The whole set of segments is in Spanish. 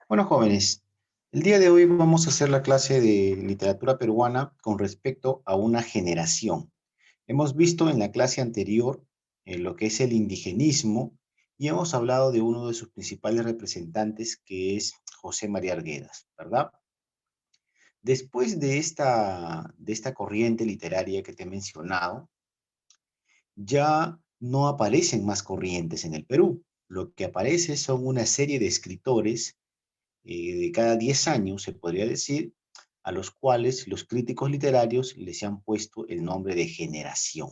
Bueno, jóvenes, el día de hoy vamos a hacer la clase de literatura peruana con respecto a una generación. Hemos visto en la clase anterior lo que es el indigenismo y hemos hablado de uno de sus principales representantes, que es José María Arguedas, ¿verdad? Después de esta corriente literaria que te he mencionado, ya no aparecen más corrientes en el Perú. Lo que aparece son una serie de escritores de cada 10 años, se podría decir, a los cuales los críticos literarios les han puesto el nombre de generación.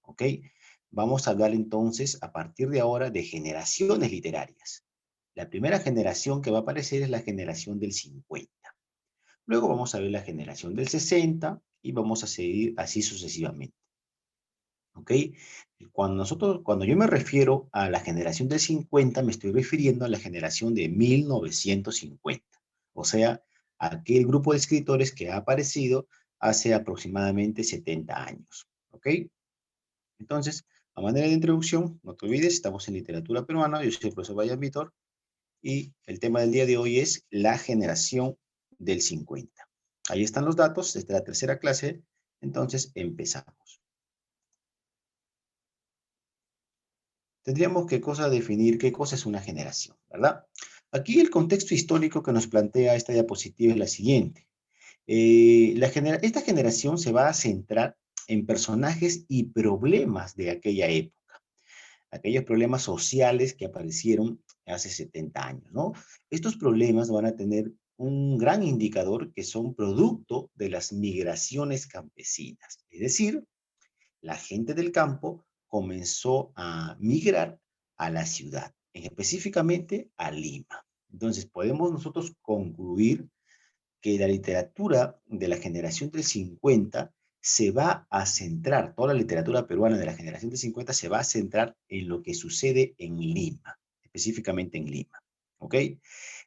¿Ok? Vamos a hablar entonces, a partir de ahora, de generaciones literarias. La primera generación que va a aparecer es la generación del 50. Luego vamos a ver la generación del 60 y vamos a seguir así sucesivamente. ¿Ok? Cuando yo me refiero a la generación del 50, me estoy refiriendo a la generación de 1950. O sea, aquel grupo de escritores que ha aparecido hace aproximadamente 70 años. ¿Ok? Entonces, a manera de introducción, no te olvides, estamos en literatura peruana, yo soy el profesor Vayan Vitor, y el tema del día de hoy es la generación del 50. Ahí están los datos desde la tercera clase, entonces empezamos. Tendríamos que definir qué cosa es una generación, ¿verdad? Aquí el contexto histórico que nos plantea esta diapositiva es la siguiente. Esta generación se va a centrar en personajes y problemas de aquella época, aquellos problemas sociales que aparecieron hace 70 años, ¿no? Estos problemas van a tener un gran indicador que son producto de las migraciones campesinas, es decir, la gente del campo comenzó a migrar a la ciudad, específicamente a Lima. Entonces, podemos nosotros concluir que la literatura de la generación del 50 se va a centrar, toda la literatura peruana de la generación del 50 se va a centrar en lo que sucede en Lima, específicamente en Lima. ¿Ok?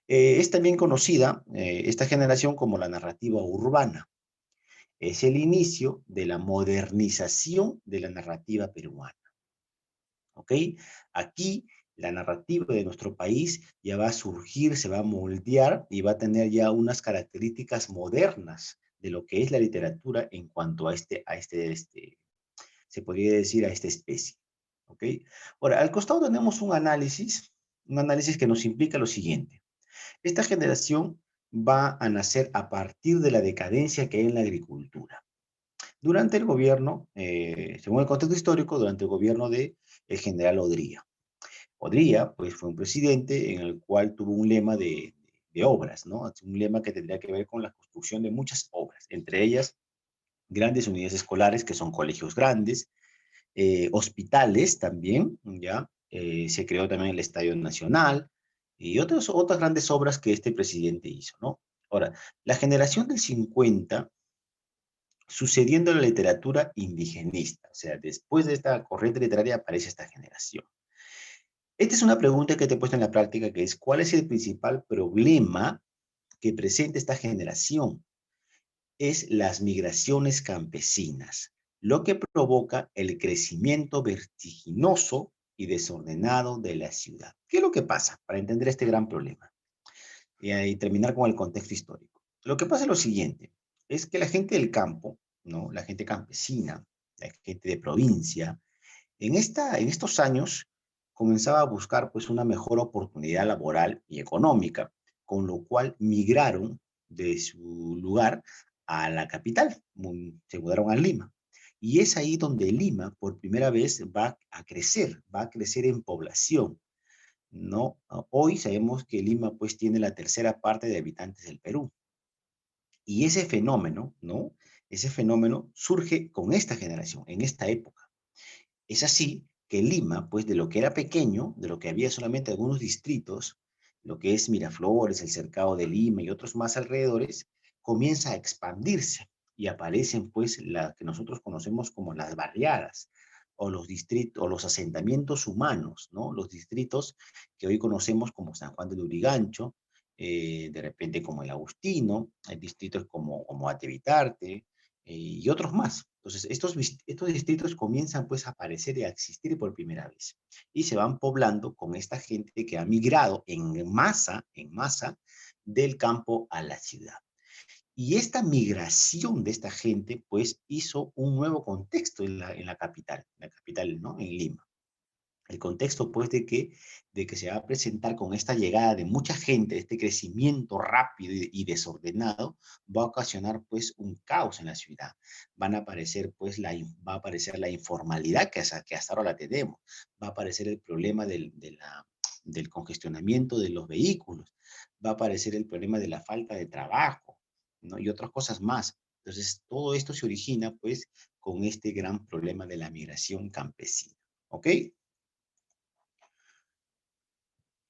Es también conocida esta generación como la narrativa urbana. Es el inicio de la modernización de la narrativa peruana. ¿Ok? Aquí la narrativa de nuestro país ya va a surgir, se va a moldear y va a tener ya unas características modernas de lo que es la literatura en cuanto a se podría decir a esta especie. ¿Ok? Ahora, al costado tenemos un análisis que nos implica lo siguiente. Esta generación va a nacer a partir de la decadencia que hay en la agricultura. Durante el gobierno, según el contexto histórico, durante el gobierno de el general Odría. Odría, pues, fue un presidente en el cual tuvo un lema de obras, ¿no? Un lema que tendría que ver con la construcción de muchas obras, entre ellas grandes unidades escolares, que son colegios grandes, hospitales también, ¿ya? Se creó también el Estadio Nacional y otras grandes obras que este presidente hizo, ¿no? Ahora, la generación del 50 sucediendo la literatura indigenista. O sea, después de esta corriente literaria aparece esta generación. Esta es una pregunta que te he puesto en la práctica, que es, ¿cuál es el principal problema que presenta esta generación? Es las migraciones campesinas, lo que provoca el crecimiento vertiginoso y desordenado de la ciudad. ¿Qué es lo que pasa para entender este gran problema? Y terminar con el contexto histórico. Lo que pasa es lo siguiente, es que la gente del campo, ¿no? La gente campesina, la gente de provincia, en estos años comenzaba a buscar pues una mejor oportunidad laboral y económica, con lo cual migraron de su lugar a la capital, se mudaron a Lima. Y es ahí donde Lima por primera vez va a crecer en población, ¿no? Hoy sabemos que Lima pues tiene la tercera parte de habitantes del Perú. Y ese fenómeno, ¿no? Ese fenómeno surge con esta generación, en esta época. Es así que Lima, pues de lo que era pequeño, de lo que había solamente algunos distritos, lo que es Miraflores, el Cercado de Lima y otros más alrededores, comienza a expandirse y aparecen pues las que nosotros conocemos como las barriadas o los distritos o los asentamientos humanos, ¿no? Los distritos que hoy conocemos como San Juan de Lurigancho, de repente como el Agustino, hay distritos como Atevitarte y otros más. Entonces, estos distritos comienzan pues a aparecer y a existir por primera vez y se van poblando con esta gente que ha migrado en masa del campo a la ciudad. Y esta migración de esta gente pues hizo un nuevo contexto en la capital, ¿no? En Lima. El contexto, pues, de que se va a presentar con esta llegada de mucha gente, este crecimiento rápido y desordenado, va a ocasionar, pues, un caos en la ciudad. Va a aparecer la informalidad que hasta ahora la tenemos. Va a aparecer el problema del congestionamiento de los vehículos. Va a aparecer el problema de la falta de trabajo, ¿no? Y otras cosas más. Entonces, todo esto se origina, pues, con este gran problema de la migración campesina. ¿Ok?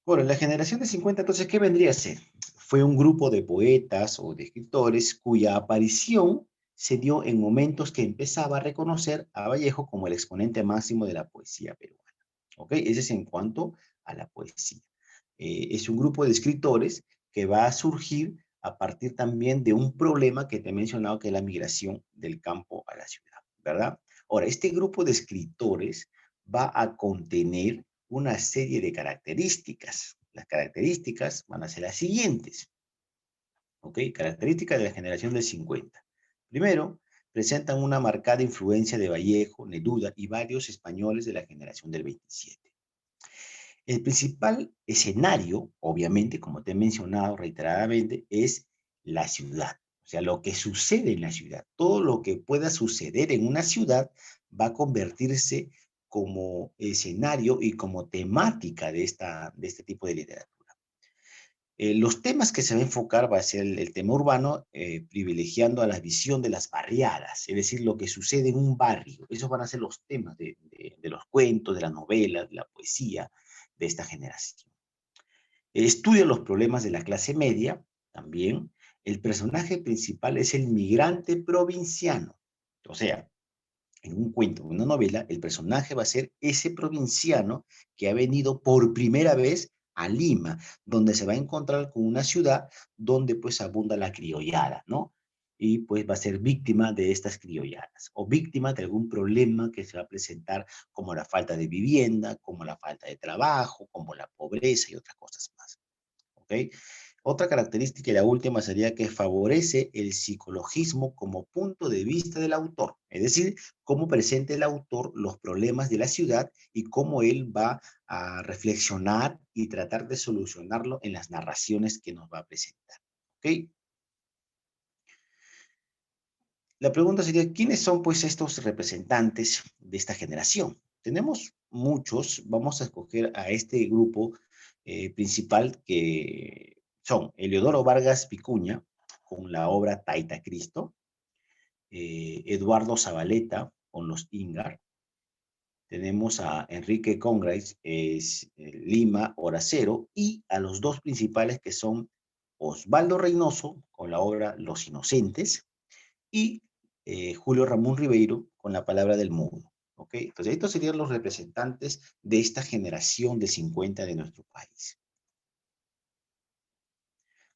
Bueno, la generación de 50, entonces, ¿qué vendría a ser? Fue un grupo de poetas o de escritores cuya aparición se dio en momentos que empezaba a reconocer a Vallejo como el exponente máximo de la poesía peruana. ¿Ok? Ese es en cuanto a la poesía. Es un grupo de escritores que va a surgir a partir también de un problema que te he mencionado, que es la migración del campo a la ciudad, ¿verdad? Ahora, este grupo de escritores va a contener una serie de características. Las características van a ser las siguientes, ¿ok? Características de la generación del 50. Primero, presentan una marcada influencia de Vallejo, Neruda y varios españoles de la generación del 27. El principal escenario, obviamente, como te he mencionado reiteradamente, es la ciudad. O sea, lo que sucede en la ciudad. Todo lo que pueda suceder en una ciudad va a convertirse como escenario y como temática de este tipo de literatura. Los temas que se va a enfocar va a ser el tema urbano, privilegiando a la visión de las barriadas, es decir, lo que sucede en un barrio. Esos van a ser los temas de los cuentos, de las novelas, de la poesía de esta generación. Estudia los problemas de la clase media, también. El personaje principal es el migrante provinciano. O sea, en un cuento, en una novela, el personaje va a ser ese provinciano que ha venido por primera vez a Lima, donde se va a encontrar con una ciudad donde pues abunda la criollada, ¿no? Y pues va a ser víctima de estas criolladas o víctima de algún problema que se va a presentar como la falta de vivienda, como la falta de trabajo, como la pobreza y otras cosas más. ¿Ok? Otra característica y la última sería que favorece el psicologismo como punto de vista del autor, es decir, cómo presenta el autor los problemas de la ciudad y cómo él va a reflexionar y tratar de solucionarlo en las narraciones que nos va a presentar. ¿Ok? La pregunta sería, ¿quiénes son pues estos representantes de esta generación? Tenemos muchos, vamos a escoger a este grupo principal que son Eleodoro Vargas Vicuña, con la obra Taita Cristo, Eduardo Zabaleta, con los Ingar, tenemos a Enrique Congraiz, Lima, Hora Cero, y a los dos principales que son Osvaldo Reynoso, con la obra Los Inocentes, y Julio Ramón Ribeiro con la palabra del mundo. ¿Ok? Entonces, estos serían los representantes de esta generación de 50 de nuestro país.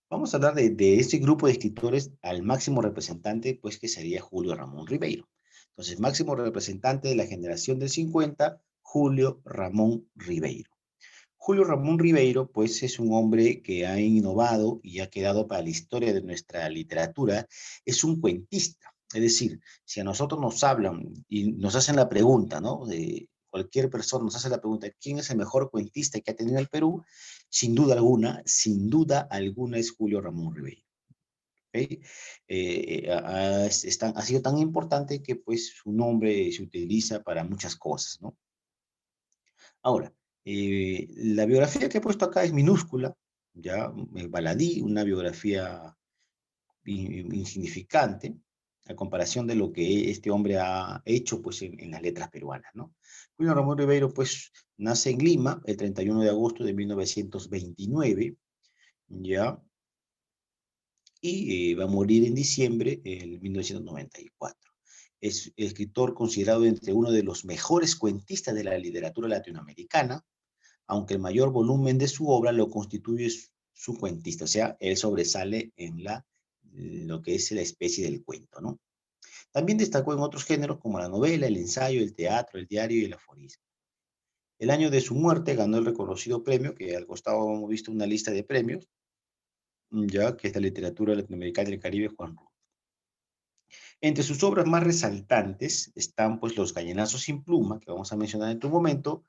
Vamos a hablar de este grupo de escritores al máximo representante, pues que sería Julio Ramón Ribeiro. Entonces, máximo representante de la generación del 50, Julio Ramón Ribeiro. Julio Ramón Ribeiro, pues es un hombre que ha innovado y ha quedado para la historia de nuestra literatura. Es un cuentista. Es decir, si a nosotros nos hablan y nos hacen la pregunta, ¿no? De cualquier persona nos hace la pregunta, ¿quién es el mejor cuentista que ha tenido el Perú? Sin duda alguna es Julio Ramón Ribeiro. ¿Okay? Ha sido tan importante que pues su nombre se utiliza para muchas cosas, ¿no? Ahora, la biografía que he puesto acá es minúscula, ya, baladí, una biografía insignificante, a comparación de lo que este hombre ha hecho pues, en las letras peruanas, ¿no? Julio Ramón Ribeiro, pues, nace en Lima el 31 de agosto de 1929, ya, y va a morir en diciembre de 1994. Es escritor considerado entre uno de los mejores cuentistas de la literatura latinoamericana, aunque el mayor volumen de su obra lo constituye su cuentista, o sea, él sobresale en lo que es la especie del cuento, ¿no? También destacó en otros géneros como la novela, el ensayo, el teatro, el diario y el aforismo. El año de su muerte ganó el reconocido premio, que al costado hemos visto una lista de premios, ya que es la literatura latinoamericana del Caribe, Juan Rulfo. Entre sus obras más resaltantes están pues Los Gallinazos sin pluma, que vamos a mencionar en tu momento,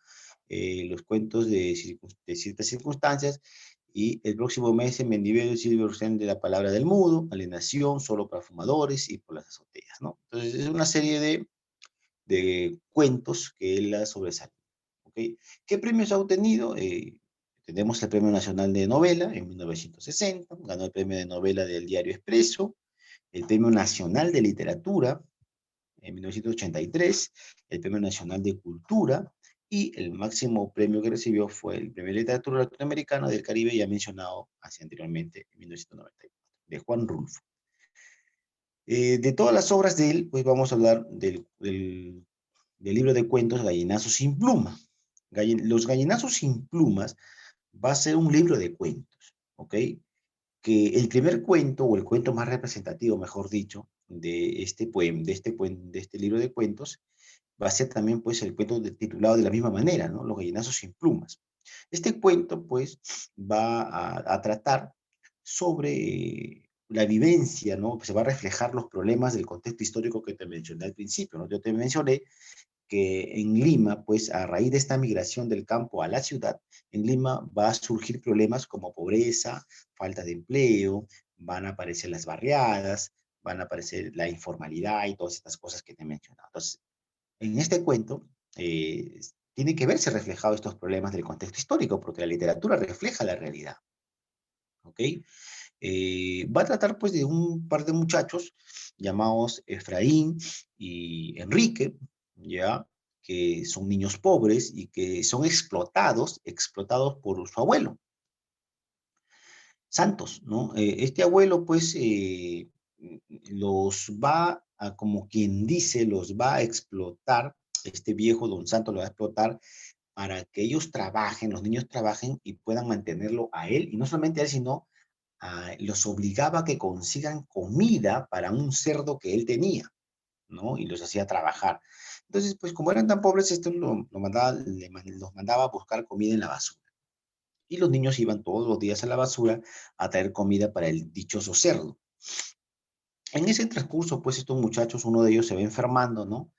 los cuentos de ciertas circunstancias, y el próximo mes en Mendivello y Silvio Rosén de La Palabra del Mudo, Alienación, Solo para Fumadores y Por las Azoteas, ¿no? Entonces es una serie de cuentos que él ha sobresalido, ¿ok? ¿Qué premios ha obtenido? Tenemos el Premio Nacional de Novela en 1960, ganó el Premio de Novela del Diario Expreso, el Premio Nacional de Literatura en 1983, el Premio Nacional de Cultura, y el máximo premio que recibió fue el Premio de Literatura Latinoamericana del Caribe, ya mencionado hace anteriormente, en 1994, de Juan Rulfo. De todas las obras de él, pues vamos a hablar del libro de cuentos Gallinazos sin pluma. Los Gallinazos sin plumas va a ser un libro de cuentos, ¿ok? Que el primer cuento, o el cuento más representativo, mejor dicho, de este libro de cuentos, va a ser también, pues, el cuento titulado de la misma manera, ¿no? Los gallinazos sin plumas. Este cuento, pues, va a tratar sobre la vivencia, ¿no? Se va a reflejar los problemas del contexto histórico que te mencioné al principio, ¿no? Yo te mencioné que en Lima, pues a raíz de esta migración del campo a la ciudad, en Lima va a surgir problemas como pobreza, falta de empleo, van a aparecer las barriadas, van a aparecer la informalidad y todas estas cosas que te he mencionado. Entonces, en este cuento tiene que verse reflejado estos problemas del contexto histórico, porque la literatura refleja la realidad, ¿ok? Va a tratar pues de un par de muchachos llamados Efraín y Enrique, ¿ya? Que son niños pobres y que son explotados por su abuelo, Santos, ¿no? Este abuelo pues los va a, como quien dice, los va a explotar, este viejo don Santos lo va a explotar para que ellos trabajen, los niños trabajen y puedan mantenerlo a él, y no solamente a él, sino los obligaba a que consigan comida para un cerdo que él tenía, ¿no? Y los hacía trabajar. Entonces, pues como eran tan pobres, esto los mandaba a buscar comida en la basura. Y los niños iban todos los días a la basura a traer comida para el dichoso cerdo. En ese transcurso, pues estos muchachos, uno de ellos se va enfermando, ¿no?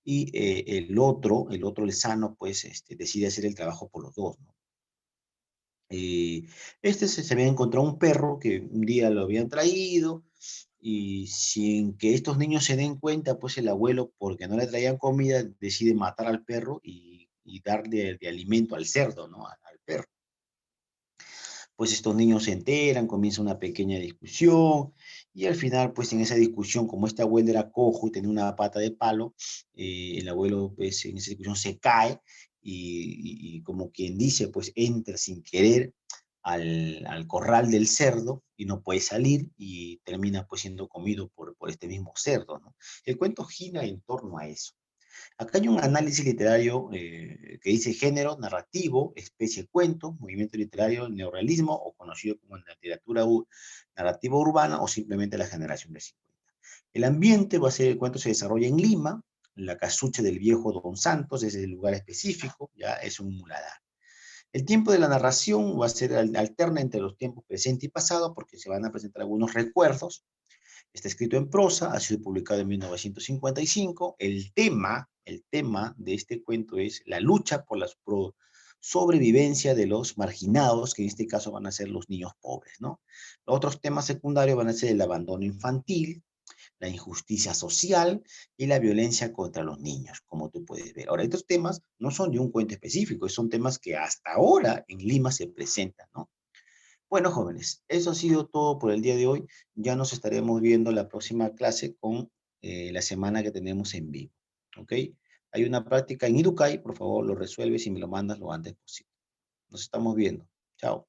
Y el otro, el sano, pues decide hacer el trabajo por los dos, ¿no? Se había encontrado un perro que un día lo habían traído, y sin que estos niños se den cuenta, pues el abuelo, porque no le traían comida, decide matar al perro y darle de alimento al cerdo, ¿no? Al perro. Pues estos niños se enteran, comienza una pequeña discusión, y al final, pues en esa discusión, como este abuelo era cojo y tenía una pata de palo, el abuelo, pues en esa discusión se cae y como quien dice, pues entra sin querer al corral del cerdo y no puede salir y termina pues siendo comido por este mismo cerdo, ¿no? El cuento gira en torno a eso. Acá hay un análisis literario que dice género, narrativo, especie, cuento, movimiento literario, neorrealismo, o conocido como literatura narrativa urbana, o simplemente la generación de 50. El ambiente va a ser, el cuento se desarrolla en Lima, la casucha del viejo Don Santos, es el lugar específico, ya es un muladar. El tiempo de la narración va a ser alterna entre los tiempos presente y pasado, porque se van a presentar algunos recuerdos. Está escrito en prosa, ha sido publicado en 1955. El tema de este cuento es la lucha por la sobrevivencia de los marginados, que en este caso van a ser los niños pobres, ¿no? Los otros temas secundarios van a ser el abandono infantil, la injusticia social y la violencia contra los niños, como tú puedes ver. Ahora, estos temas no son de un cuento específico, son temas que hasta ahora en Lima se presentan, ¿no? Bueno, jóvenes, eso ha sido todo por el día de hoy. Ya nos estaremos viendo la próxima clase con la semana que tenemos en vivo. ¿Ok? Hay una práctica en Idukai, por favor, lo resuelves y me lo mandas lo antes posible. Nos estamos viendo. Chao.